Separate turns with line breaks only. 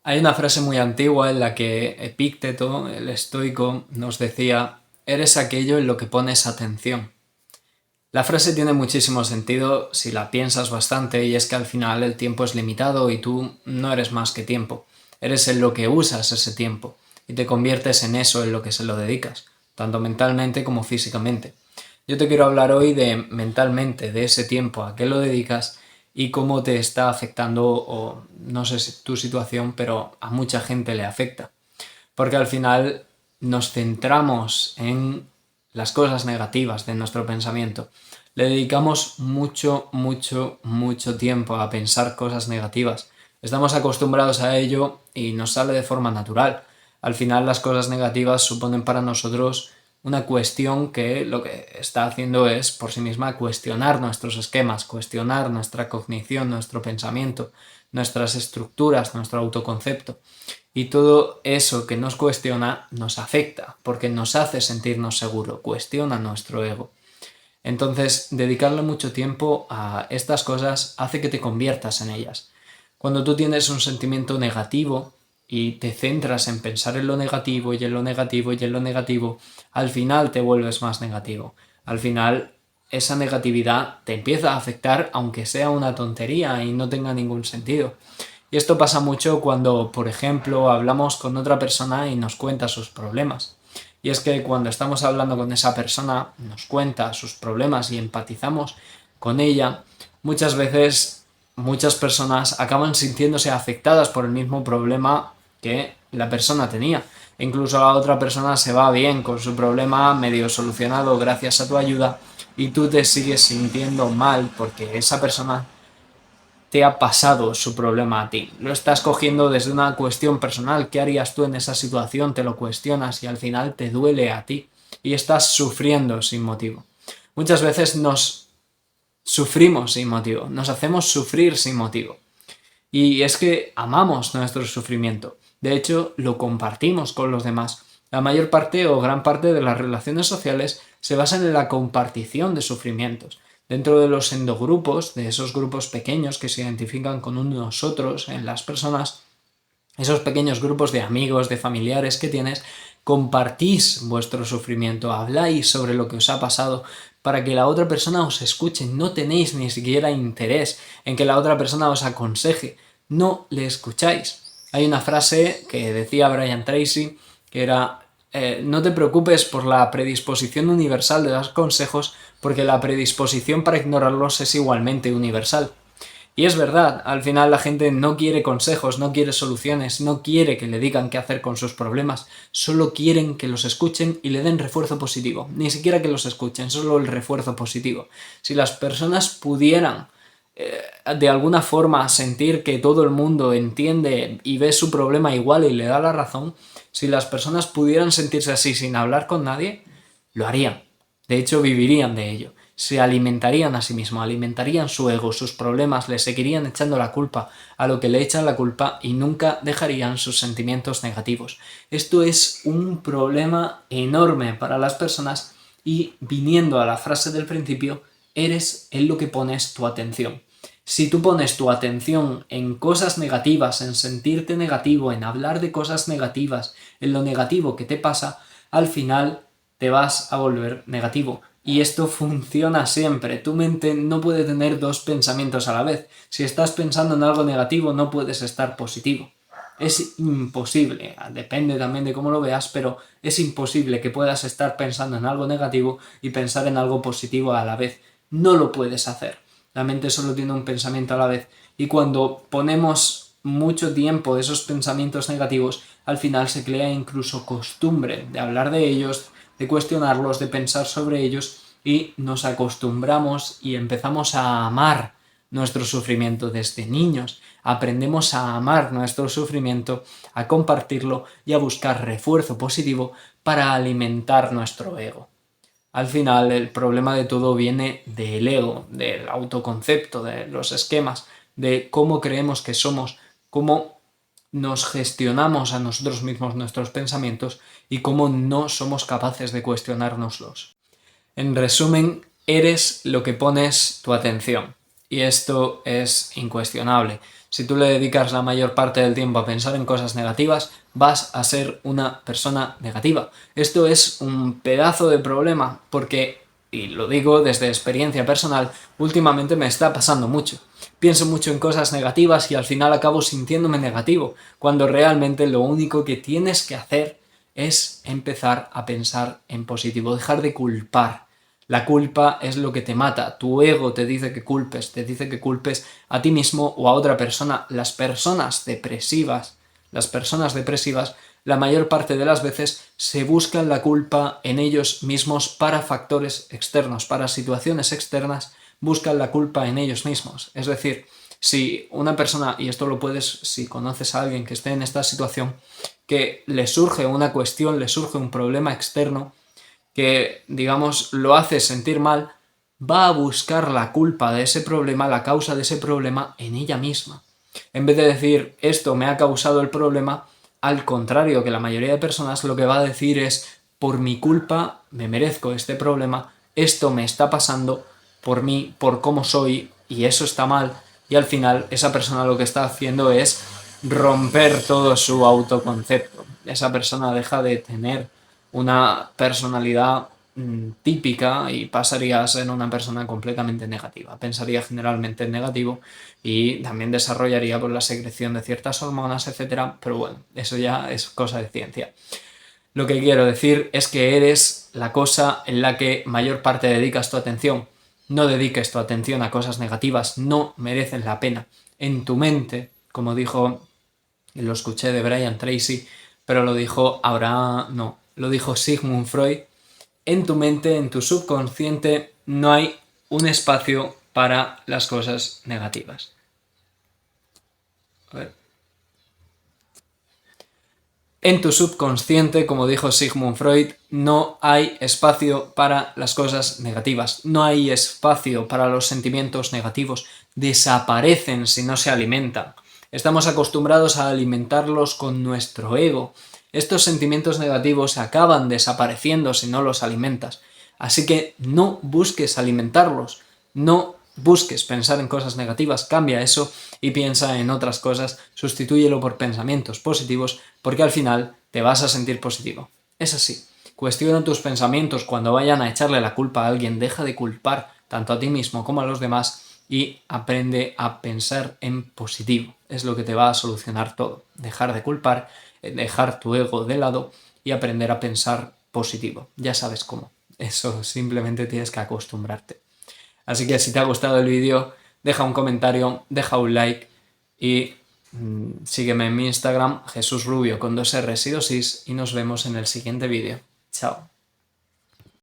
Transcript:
Hay una frase muy antigua en la que Epícteto, el estoico, nos decía: eres aquello en lo que pones atención. La frase tiene muchísimo sentido si la piensas bastante, y es que al final el tiempo es limitado y tú no eres más que tiempo. Eres en lo que usas ese tiempo y te conviertes en eso en lo que se lo dedicas, tanto mentalmente como físicamente. Yo te quiero hablar hoy de mentalmente, de ese tiempo a qué lo dedicas y cómo te está afectando, o no sé si tu situación, pero a mucha gente le afecta. Porque al final nos centramos en las cosas negativas de nuestro pensamiento. Le dedicamos mucho, mucho, mucho tiempo a pensar cosas negativas. Estamos acostumbrados a ello y nos sale de forma natural. Al final las cosas negativas suponen para nosotros una cuestión que lo que está haciendo es por sí misma cuestionar nuestros esquemas, cuestionar nuestra cognición, nuestro pensamiento, nuestras estructuras, nuestro autoconcepto. Y todo eso que nos cuestiona nos afecta, porque nos hace sentirnos seguros, cuestiona nuestro ego. Entonces, dedicarle mucho tiempo a estas cosas hace que te conviertas en ellas. Cuando tú tienes un sentimiento negativo y te centras en pensar en lo negativo y en lo negativo y en lo negativo, al final te vuelves más negativo. Al final, esa negatividad te empieza a afectar, aunque sea una tontería y no tenga ningún sentido. Y esto pasa mucho cuando, por ejemplo, hablamos con otra persona y nos cuenta sus problemas. Y es que cuando estamos hablando con esa persona, nos cuenta sus problemas y empatizamos con ella, muchas veces muchas personas acaban sintiéndose afectadas por el mismo problema que la persona tenía. E incluso la otra persona se va bien con su problema medio solucionado gracias a tu ayuda, y tú te sigues sintiendo mal porque esa persona te ha pasado su problema a ti. Lo estás cogiendo desde una cuestión personal. ¿Qué harías tú en esa situación? Te lo cuestionas y al final te duele a ti y estás sufriendo sin motivo. Muchas veces nos sufrimos sin motivo, nos hacemos sufrir sin motivo. Y es que amamos nuestro sufrimiento. De hecho, lo compartimos con los demás. La mayor parte o gran parte de las relaciones sociales se basan en la compartición de sufrimientos. Dentro de los endogrupos, de esos grupos pequeños que se identifican con unos otros en las personas, esos pequeños grupos de amigos, de familiares que tienes, compartís vuestro sufrimiento, habláis sobre lo que os ha pasado para que la otra persona os escuche. No tenéis ni siquiera interés en que la otra persona os aconseje, no le escucháis. Hay una frase que decía Brian Tracy que era: no te preocupes por la predisposición universal de los consejos, porque la predisposición para ignorarlos es igualmente universal. Y es verdad, al final la gente no quiere consejos, no quiere soluciones, no quiere que le digan qué hacer con sus problemas, solo quieren que los escuchen y le den refuerzo positivo. Ni siquiera que los escuchen, solo el refuerzo positivo. Si las personas pudieran de alguna forma sentir que todo el mundo entiende y ve su problema igual y le da la razón, si las personas pudieran sentirse así sin hablar con nadie, lo harían. De hecho, vivirían de ello. Se alimentarían a sí mismos, alimentarían su ego, sus problemas, le seguirían echando la culpa a lo que le echan la culpa y nunca dejarían sus sentimientos negativos. Esto es un problema enorme para las personas y, viniendo a la frase del principio, eres en lo que pones tu atención. Si tú pones tu atención en cosas negativas, en sentirte negativo, en hablar de cosas negativas, en lo negativo que te pasa, al final te vas a volver negativo. Y esto funciona siempre. Tu mente no puede tener dos pensamientos a la vez. Si estás pensando en algo negativo, no puedes estar positivo. Es imposible, depende también de cómo lo veas, pero es imposible que puedas estar pensando en algo negativo y pensar en algo positivo a la vez. No lo puedes hacer. La mente solo tiene un pensamiento a la vez. Y cuando ponemos mucho tiempo esos pensamientos negativos, al final se crea incluso costumbre de hablar de ellos, de cuestionarlos, de pensar sobre ellos, y nos acostumbramos y empezamos a amar nuestro sufrimiento desde niños. Aprendemos a amar nuestro sufrimiento, a compartirlo y a buscar refuerzo positivo para alimentar nuestro ego. Al final, el problema de todo viene del ego, del autoconcepto, de los esquemas, de cómo creemos que somos, cómo nos gestionamos a nosotros mismos nuestros pensamientos y cómo no somos capaces de cuestionárnoslos. En resumen, eres lo que pones tu atención. Y esto es incuestionable. Si tú le dedicas la mayor parte del tiempo a pensar en cosas negativas, vas a ser una persona negativa. Esto es un pedazo de problema porque, y lo digo desde experiencia personal, últimamente me está pasando mucho. Pienso mucho en cosas negativas y al final acabo sintiéndome negativo, cuando realmente lo único que tienes que hacer es empezar a pensar en positivo, dejar de culpar. La culpa es lo que te mata. Tu ego te dice que culpes a ti mismo o a otra persona. Las personas depresivas, la mayor parte de las veces se buscan la culpa en ellos mismos para factores externos, para situaciones externas, buscan la culpa en ellos mismos. Es decir, si una persona, y esto lo puedes si conoces a alguien que esté en esta situación, que le surge una cuestión, le surge un problema externo, que, digamos, lo hace sentir mal, va a buscar la culpa de ese problema, la causa de ese problema en ella misma. En vez de decir, esto me ha causado el problema, al contrario que la mayoría de personas lo que va a decir es, por mi culpa me merezco este problema, esto me está pasando por mí, por cómo soy, y eso está mal, y al final esa persona lo que está haciendo es romper todo su autoconcepto. Esa persona deja de tener una personalidad típica y pasaría a ser una persona completamente negativa. Pensaría generalmente en negativo y también desarrollaría pues, la secreción de ciertas hormonas, etcétera. Pero bueno, eso ya es cosa de ciencia. Lo que quiero decir es que eres la cosa en la que mayor parte dedicas tu atención. No dediques tu atención a cosas negativas, no merecen la pena. En tu mente, como dijo, lo escuché de Brian Tracy, pero lo dijo lo dijo Sigmund Freud, en tu mente, en tu subconsciente, no hay un espacio para las cosas negativas. A ver. En tu subconsciente, como dijo Sigmund Freud, no hay espacio para las cosas negativas, no hay espacio para los sentimientos negativos, desaparecen si no se alimentan. Estamos acostumbrados a alimentarlos con nuestro ego. Estos sentimientos negativos acaban desapareciendo si no los alimentas. Así que no busques alimentarlos, no busques pensar en cosas negativas, cambia eso y piensa en otras cosas, sustitúyelo por pensamientos positivos, porque al final te vas a sentir positivo. Es así. Cuestiona tus pensamientos cuando vayan a echarle la culpa a alguien, deja de culpar tanto a ti mismo como a los demás y aprende a pensar en positivo. Es lo que te va a solucionar todo. Dejar de culpar, dejar tu ego de lado y aprender a pensar positivo. Ya sabes cómo. Eso simplemente tienes que acostumbrarte. Así que si te ha gustado el vídeo, deja un comentario, deja un like y sígueme en mi Instagram, Jesús Rubio con 2 R's y 2 I's y nos vemos en el siguiente vídeo. Chao.